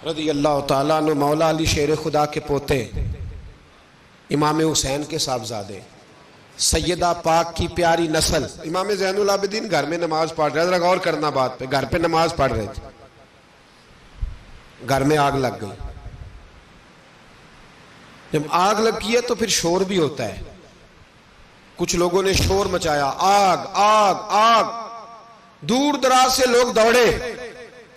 رضی اللہ تعالیٰ عنہ مولا علی شیر خدا کے پوتے، امام حسین کے صاحبزادے، سیدہ پاک کی پیاری نسل، امام زین العابدین گھر میں نماز پڑھ رہے، ذرا غور کرنا بات پہ، گھر پہ نماز پڑھ رہے تھے، گھر میں آگ لگ گئی۔ جب آگ لگی ہے تو پھر شور بھی ہوتا ہے، کچھ لوگوں نے شور مچایا، آگ آگ آگ، دور دراز سے لوگ دوڑے،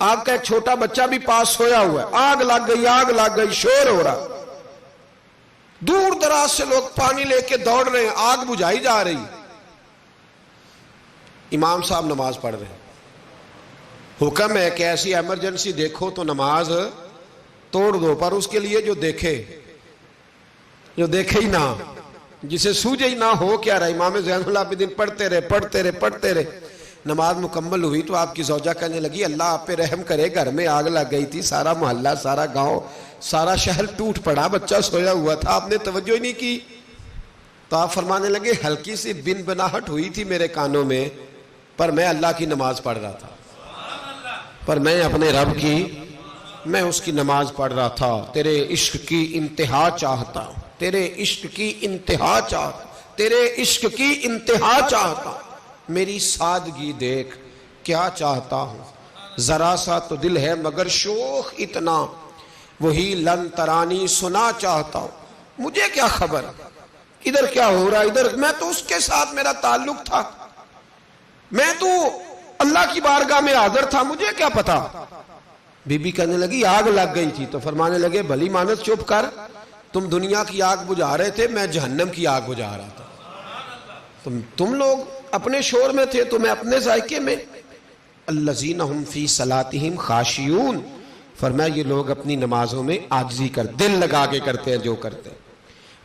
آپ کا ایک چھوٹا بچہ بھی پاس سویا ہوا ہے، آگ لگ گئی آگ لگ گئی، شور ہو رہا، دور دراز سے لوگ پانی لے کے دوڑ رہے ہیں، آگ بجھائی جا رہی، امام صاحب نماز پڑھ رہے ہیں۔ حکم ہے کہ ایسی ایمرجنسی دیکھو تو نماز توڑ دو، پر اس کے لیے جو دیکھے ہی نہ، جسے سوجے ہی نہ ہو کیا رہا، امام زین العابدین پڑھتے رہے، نماز مکمل ہوئی تو آپ کی زوجہ کہنے لگی اللہ آپ پہ رحم کرے، گھر میں آگ لگ گئی تھی، سارا محلہ سارا گاؤں سارا شہر ٹوٹ پڑا، بچہ سویا ہوا تھا، آپ نے توجہ ہی نہیں کی۔ تو آپ فرمانے لگے ہلکی سی بن بناہٹ ہوئی تھی میرے کانوں میں، پر میں اللہ کی نماز پڑھ رہا تھا، پر میں اپنے رب کی میں اس کی نماز پڑھ رہا تھا، تیرے عشق کی انتہا چاہتا، تیرے عشق کی انتہا چاہتا، تیرے عشق کی انتہا چاہتا، میری سادگی دیکھ کیا چاہتا ہوں، ذرا سا تو دل ہے مگر شوخ اتنا، وہی لن ترانی سنا چاہتا ہوں، مجھے کیا خبر ادھر کیا ہو رہا، ادھر میں تو اس کے ساتھ میرا تعلق تھا، میں تو اللہ کی بارگاہ میں حاضر تھا، مجھے کیا پتا۔ بی بی کہنے لگی آگ لگ گئی تھی، تو فرمانے لگے بھلی مانت چپ کر، تم دنیا کی آگ بجھا رہے تھے، میں جہنم کی آگ بجھا رہا تھا، تم لوگ اپنے شور میں تھے تو میں اپنے ذائقے میں۔ الذین هم فی صلاتہم خاشعون، فرمایا یہ لوگ اپنی نمازوں میں عاجزی کر دل لگا کے کرتے ہیں جو کرتے ہیں۔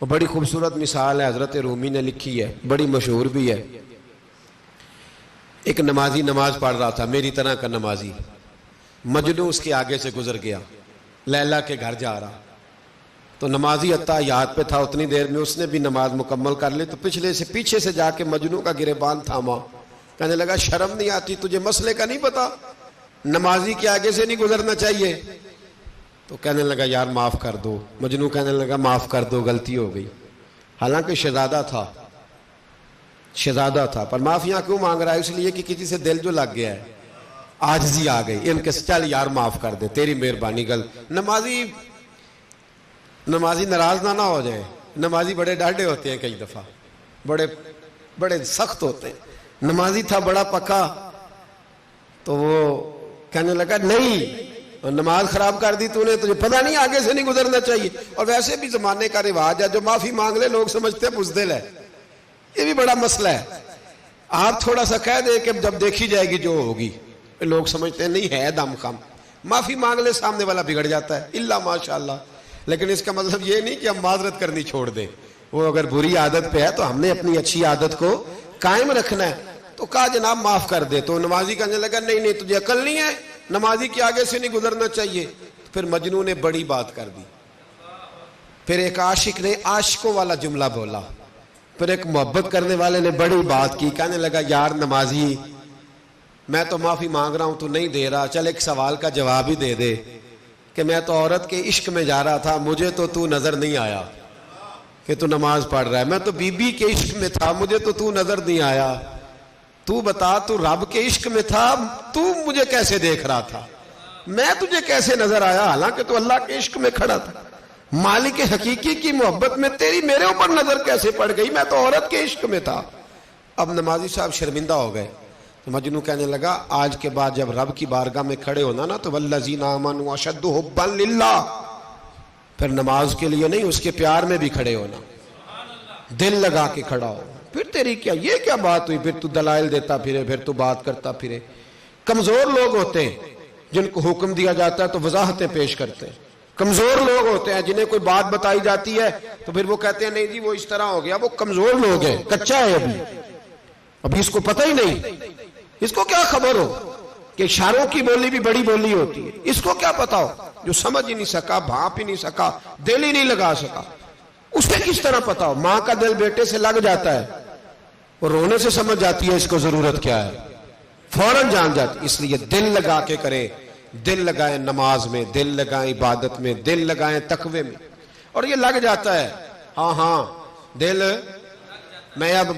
وہ بڑی خوبصورت مثال ہے، حضرت رومی نے لکھی ہے، بڑی مشہور بھی ہے۔ ایک نمازی نماز پڑھ رہا تھا، میری طرح کا نمازی، مجنوں اس کے آگے سے گزر گیا، لیلا کے گھر جا رہا، تو نمازی اتحیات پہ تھا، اتنی دیر میں اس نے بھی نماز مکمل کر لی، تو پیچھے سے جا کے مجنوں کا گریبان تھاما، کہنے لگا شرم نہیں آتی تجھے، مسئلے کا نہیں پتا، نمازی کے آگے سے نہیں گزرنا چاہیے؟ تو کہنے لگا یار معاف کر دو، مجنوں کہنے لگا معاف کر دو، غلطی ہو گئی، حالانکہ شہزادہ تھا، پر معافیاں کیوں مانگ رہا ہے؟ اس لیے کہ کسی سے دل جو لگ گیا ہے، عاجزی آ گئی، ان کے چل یار معاف کر دے، تیری مہربانی، نمازی ناراض نہ ہو جائے، نمازی بڑے ڈاڈے ہوتے ہیں، کئی دفعہ بڑے سخت ہوتے ہیں، نمازی تھا بڑا پکا، تو وہ کہنے لگا نہیں، نماز خراب کر دی تو نے، تجھے پتہ نہیں آگے سے نہیں گزرنا چاہیے، اور ویسے بھی زمانے کا رواج ہے، جو معافی مانگ لے لوگ سمجھتے ہیں بزدل ہے، یہ بھی بڑا مسئلہ ہے، آپ تھوڑا سا کہہ دیں کہ جب دیکھی جائے گی جو ہوگی، لوگ سمجھتے ہیں نہیں ہے دم خم، معافی مانگ لے سامنے والا بگڑ جاتا ہے، الا ماشاءاللہ، لیکن اس کا مطلب یہ نہیں کہ ہم معذرت کرنی چھوڑ دیں، وہ اگر بری عادت پہ ہے تو ہم نے اپنی اچھی عادت کو قائم رکھنا ہے، تو کہا جناب معاف کر دے، تو نمازی کہنے لگا نہیں تجھے عقل نہیں ہے، نمازی کے آگے سے نہیں گزرنا چاہیے، پھر مجنوں نے بڑی بات کر دی، پھر ایک عاشق نے عاشقوں والا جملہ بولا، پھر ایک محبت کرنے والے نے بڑی بات کی، کہنے لگا یار نمازی میں تو معافی مانگ رہا ہوں تو نہیں دے رہا، چل ایک سوال کا جواب ہی دے دے کہ میں تو عورت کے عشق میں جا رہا تھا، مجھے تو نظر نہیں آیا کہ تو نماز پڑھ رہا ہے، میں تو بی بی کے عشق میں تھا، مجھے تو نظر نہیں آیا، تو بتا تو رب کے عشق میں تھا، تو مجھے کیسے دیکھ رہا تھا، میں تجھے کیسے نظر آیا، حالانکہ تو اللہ کے عشق میں کھڑا تھا، مالک حقیقی کی محبت میں تیری میرے اوپر نظر کیسے پڑ گئی، میں تو عورت کے عشق میں تھا۔ اب نمازی صاحب شرمندہ ہو گئے، تو مجنوں کہنے لگا آج کے بعد جب رب کی بارگاہ میں کھڑے ہونا نا، تو والذین آمنوا اشد حبا للہ، پھر نماز کے لیے نہیں، اس کے پیار میں بھی کھڑے ہونا، دل لگا کے کھڑا ہو، پھر تیری یہ کیا بات ہوئی، پھر تو دلائل دیتا پھرے، پھر تو بات کرتا پھرے۔ کمزور لوگ ہوتے ہیں جن کو حکم دیا جاتا ہے تو وضاحتیں پیش کرتے ہیں، کمزور لوگ ہوتے ہیں جنہیں کوئی بات بتائی جاتی ہے تو پھر وہ کہتے ہیں نہیں جی وہ اس طرح ہو گیا، وہ کمزور لوگ ہیں، کچا ہے ابھی اس کو پتہ ہی نہیں، اس کو کیا خبر ہو کہ اشاروں کی بولی بھی بڑی بولی ہوتی ہے، اس کو کیا پتا ہو، جو سمجھ ہی نہیں سکا، بھانپ ہی نہیں سکا، دل ہی نہیں لگا سکا، اس سے کس طرح پتا ہو؟ ماں کا دل بیٹے سے لگ جاتا ہے، اور رونے سے سمجھ جاتی ہے اس کو ضرورت کیا ہے، فوراً جان جاتی، اس لیے دل لگا کے کرے، دل لگائیں نماز میں، دل لگائیں عبادت میں، دل لگائیں تقوی میں، اور یہ لگ جاتا ہے. ہاں دل میں اب